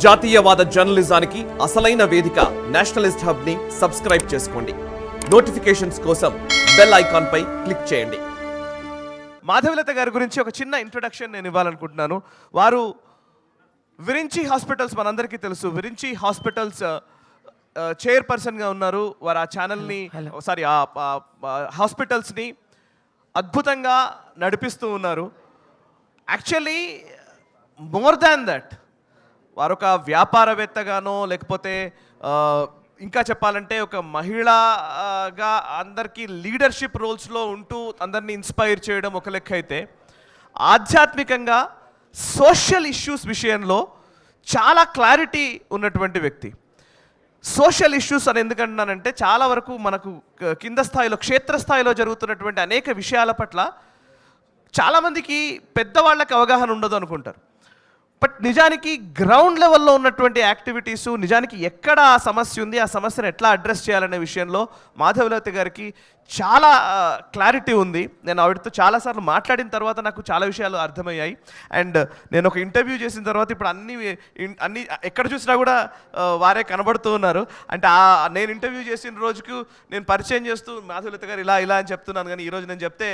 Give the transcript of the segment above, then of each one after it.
జాతీయవాద జర్నలిజానికి అసలైన వేదిక నేషనలిస్ట్ హబ్ ని సబ్స్క్రైబ్ చేసుకోండి. నోటిఫికేషన్స్ కోసం బెల్ ఐకాన్ పై క్లిక్ చేయండి. మాధవీలత గారి గురించి ఒక చిన్న ఇంట్రొడక్షన్ నేను ఇవ్వాలనుకుంటున్నాను. వారు విరించి హాస్పిటల్స్, మనందరికీ తెలుసు, విరించి హాస్పిటల్స్ చైర్పర్సన్గా ఉన్నారు. వారు ఆ ఛానల్ని హాస్పిటల్స్ని అద్భుతంగా నడిపిస్తూ ఉన్నారు. యాక్చువల్లీ మోర్ దాన్ దట్, వారు ఒక వ్యాపారవేత్తగానో లేకపోతే ఇంకా చెప్పాలంటే ఒక మహిళగా అందరికీ లీడర్షిప్ రోల్స్లో ఉంటూ అందరినీ ఇన్స్పైర్ చేయడం ఒక లెక్క అయితే, ఆధ్యాత్మికంగా సోషల్ ఇష్యూస్ విషయంలో చాలా క్లారిటీ ఉన్నటువంటి వ్యక్తి. సోషల్ ఇష్యూస్ అని ఎందుకంటున్నానంటే, చాలా వరకు మనకు కింద స్థాయిలో, క్షేత్రస్థాయిలో జరుగుతున్నటువంటి అనేక విషయాల పట్ల చాలామందికి పెద్దవాళ్ళకి అవగాహన ఉండదు అనుకుంటారు. బట్ నిజానికి గ్రౌండ్ లెవెల్లో ఉన్నటువంటి యాక్టివిటీసు, నిజానికి ఎక్కడ ఆ సమస్య ఉంది, ఆ సమస్యను ఎట్లా అడ్రస్ చేయాలనే విషయంలో మాధవీలత గారికి చాలా క్లారిటీ ఉంది. నేను ఆవిడతో చాలాసార్లు మాట్లాడిన తర్వాత నాకు చాలా విషయాలు అర్థమయ్యాయి. అండ్ నేను ఒక ఇంటర్వ్యూ చేసిన తర్వాత ఇప్పుడు అన్ని ఎక్కడ చూసినా కూడా వారే కనబడుతూ ఉన్నారు. అంటే నేను ఇంటర్వ్యూ చేసిన రోజుకు నేను పరిచయం చేస్తూ మాధవీలత గారు ఇలా ఇలా అని చెప్తున్నాను, కానీ ఈరోజు నేను చెప్తే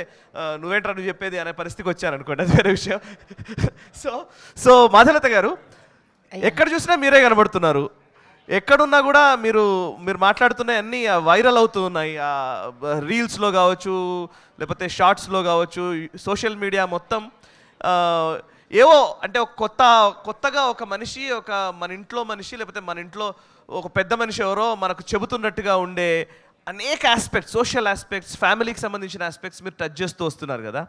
నువ్వేంట్రా నువ్వు చెప్పేది అనే పరిస్థితికి వచ్చాను అనుకోండి, అది వేరే విషయం. సో మాధవీలత గారు, ఎక్కడ చూసినా మీరే కనబడుతున్నారు. ఎక్కడున్నా కూడా మీరు మాట్లాడుతున్నాయి అన్నీ వైరల్ అవుతూ ఉన్నాయి. రీల్స్లో కావచ్చు, లేకపోతే షార్ట్స్లో కావచ్చు, సోషల్ మీడియా మొత్తం ఏవో అంటే కొత్తగా ఒక మనిషి, మన ఇంట్లో మనిషి, లేకపోతే మన ఇంట్లో ఒక పెద్ద మనిషి ఎవరో మనకు చెబుతున్నట్టుగా ఉండే అనేక ఆస్పెక్ట్స్, సోషల్ ఆస్పెక్ట్స్, ఫ్యామిలీకి సంబంధించిన ఆస్పెక్ట్స్ మీరు టచ్ చేస్తూ వస్తున్నారు కదా.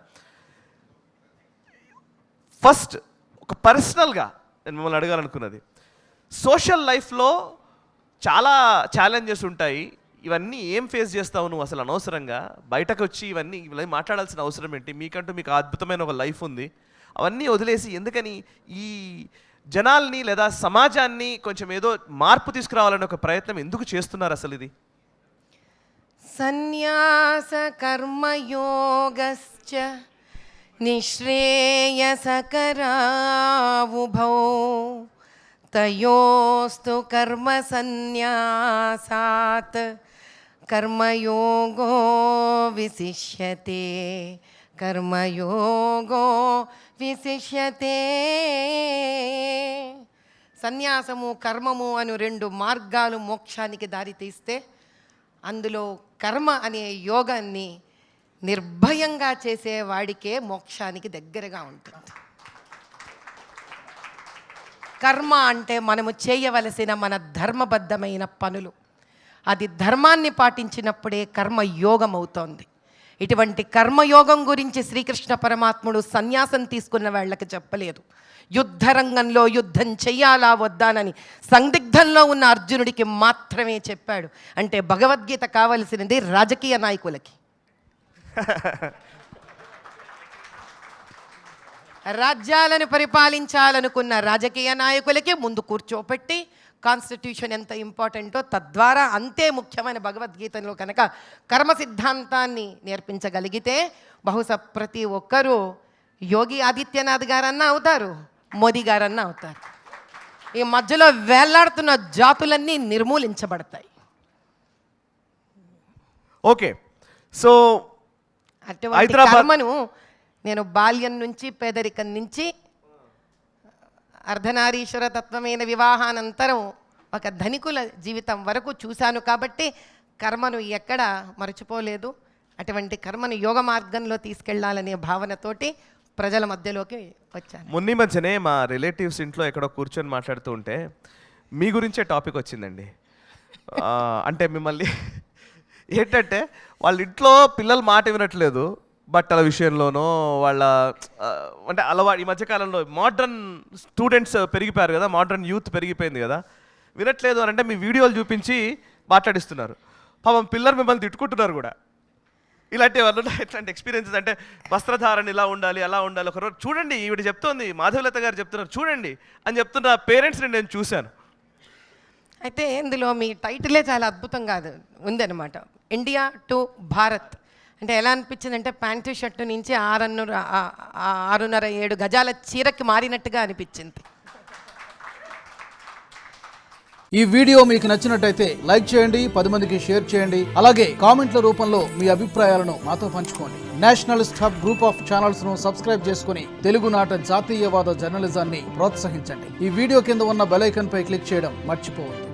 ఫస్ట్ ఒక పర్సనల్గా నేను మిమ్మల్ని అడగాలనుకున్నది, సోషల్ లైఫ్లో చాలా ఛాలెంజెస్ ఉంటాయి. ఇవన్నీ ఏం ఫేస్ చేస్తావు నువ్వు అసలు అనవసరంగా? బయటకు వచ్చి ఇవన్నీ మాట్లాడాల్సిన అవసరం ఏంటి? మీకు అద్భుతమైన ఒక లైఫ్ ఉంది. అవన్నీ వదిలేసి ఎందుకని ఈ జనాల్ని లేదా సమాజాన్ని కొంచెం ఏదో మార్పు తీసుకురావాలనే ఒక ప్రయత్నం ఎందుకు చేస్తున్నారు అసలు? ఇది సన్యాస కర్మయోగశ్చ నిశ్రేయసకరావుభౌ తయోస్తు కర్మ సన్యాసాత్ కర్మయోగో విశిష్యతే, కర్మయోగో విశిష్యతే. సన్యాసము, కర్మము అను రెండు మార్గాలు మోక్షానికి దారితీస్తే, అందులో కర్మ అనే యోగాన్ని నిర్భయంగా చేసేవాడికే మోక్షానికి దగ్గరగా ఉంటుంది. కర్మ అంటే మనము చేయవలసిన మన ధర్మబద్ధమైన పనులు. అది ధర్మాన్ని పాటించినప్పుడే కర్మయోగం అవుతోంది. ఇటువంటి కర్మయోగం గురించి శ్రీకృష్ణ పరమాత్ముడు సన్యాసం తీసుకున్న వాళ్ళకి చెప్పలేదు. యుద్ధరంగంలో యుద్ధం చెయ్యాలా వద్దానని సందిగ్ధంలో ఉన్న అర్జునుడికి మాత్రమే చెప్పాడు. అంటే భగవద్గీత కావలసినది రాజకీయ నాయకులకి. రాజ్యాలను పరిపాలించాలనుకున్న రాజకీయ నాయకులకి ముందు కూర్చోపెట్టి కాన్స్టిట్యూషన్ ఎంత ఇంపార్టెంటో, తద్వారా అంతే ముఖ్యమైన భగవద్గీతలో కనుక కర్మ సిద్ధాంతాన్ని నేర్పించగలిగితే బహుశా ప్రతి ఒక్కరూ యోగి ఆదిత్యనాథ్ గారన్నా అవుతారు, మోదీ గారన్నా అవుతారు. ఈ మధ్యలో వేలాడుతున్న జాతులన్నీ నిర్మూలించబడతాయి. ఓకే, సో అటువంటి కర్మను నేను బాల్యం నుంచి, పేదరికం నుంచి, అర్ధనారీశ్వర తత్వమైన వివాహానంతరం ఒక ధనికుల జీవితం వరకు చూశాను. కాబట్టి కర్మను ఎక్కడ మర్చిపోలేదు. అటువంటి కర్మను యోగ మార్గంలో తీసుకెళ్లాలనే భావనతోటి ప్రజల మధ్యలోకి వచ్చాను. మొన్న మధ్యనే మా రిలేటివ్స్ ఇంట్లో ఎక్కడో కూర్చొని మాట్లాడుతూ ఉంటే మీ గురించే టాపిక్ వచ్చిందండి. అంటే మిమ్మల్ని ఏంటంటే, వాళ్ళ ఇంట్లో పిల్లలు మాట వినట్లేదు, బట్టల విషయంలోనో వాళ్ళ అంటే ఈ మధ్యకాలంలో మోడ్రన్ స్టూడెంట్స్ పెరిగిపోయారు కదా, మోడ్రన్ యూత్ పెరిగిపోయింది కదా, వినట్లేదు అని అంటే మీ వీడియోలు చూపించి మాట్లాడిస్తున్నారు. పాపం పిల్లలు మిమ్మల్ని తిట్టుకుంటున్నారు కూడా. ఇట్లాంటి ఎక్స్పీరియన్సెస్, అంటే వస్త్రధారణ ఇలా ఉండాలి, అలా ఉండాలి. ఒకరోజు చూడండి, ఈవిడ చెప్తోంది, మాధవీలత గారు చెప్తున్నారు చూడండి అని చెప్తున్న పేరెంట్స్ని నేను చూశాను. అయితే ఇందులో మీ టైటిలే చాలా అద్భుతంగా ఉందన్నమాట, ఇండియా టు భారత్. అంటే ఎలా అనిపించింది అంటే, ప్యాంటు షర్టు నుంచి 6.5-7 గజాల చీరకి మారినట్టుగా అనిపించింది. ఈ వీడియో మీకు నచ్చినట్టయితే లైక్ చేయండి, 10 మందికి షేర్ చేయండి. అలాగే కామెంట్ల రూపంలో మీ అభిప్రాయాలను మాతో పంచుకోండి. Nationalist hub group of channels ను సబ్స్క్రైబ్ చేసుకుని తెలుగునాట జాతీయవాద జర్నలిజాన్ని ప్రోత్సహించండి. ఈ వీడియో కింద ఉన్న బెల్ ఐకాన్ పై క్లిక్ చేయడం మర్చిపోవద్దు.